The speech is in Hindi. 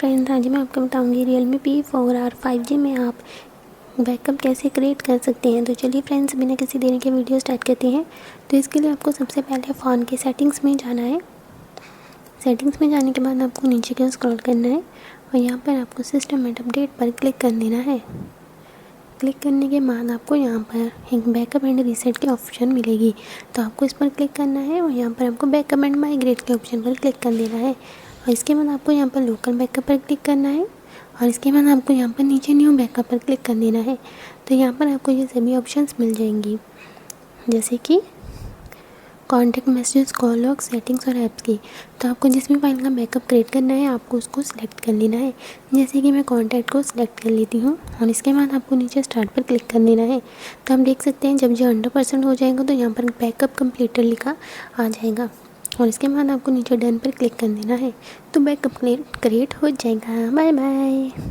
फ्रेंड्स, आज मैं आपको बताऊंगी Realme P4r 5G में आप बैकअप कैसे क्रिएट कर सकते हैं। तो चलिए फ्रेंड्स, बिना किसी देरी के वीडियो स्टार्ट करते हैं। तो इसके लिए आपको सबसे पहले फ़ोन की सेटिंग्स में जाना है। सेटिंग्स में जाने के बाद आपको नीचे की ओर स्क्रॉल करना है और यहाँ पर आपको सिस्टम एंड अपडेट पर क्लिक कर देना है। क्लिक करने के बाद आपको यहाँ पर एक बैकअप एंड रीसेट की ऑप्शन मिलेगी, तो आपको इस पर क्लिक करना है और यहाँ पर आपको बैकअप एंड माइग्रेट के ऑप्शन पर क्लिक कर देना है। और इसके बाद आपको यहाँ पर लोकल बैकअप पर क्लिक करना है और इसके बाद आपको यहाँ पर नीचे न्यू बैकअप पर क्लिक कर देना है। तो यहाँ पर आपको ये सभी ऑप्शंस मिल जाएंगी, जैसे कि contact message, call log, settings और ऐप्स की। तो आपको जिस भी फाइल का बैकअप क्रिएट करना है आपको उसको सिलेक्ट कर लेना है। जैसे कि मैं कॉन्टैक्ट को सिलेक्ट कर लेती हूँ और इसके बाद आपको नीचे स्टार्ट पर क्लिक कर देना है। तो आप देख सकते हैं जब ये 100% हो जाएगा तो यहाँ पर बैकअप कंप्लीटेड लिखा आ जाएगा और इसके बाद आपको नीचे डन पर क्लिक कर देना है। तो बैकअप क्रिएट हो जाएगा। Bye bye.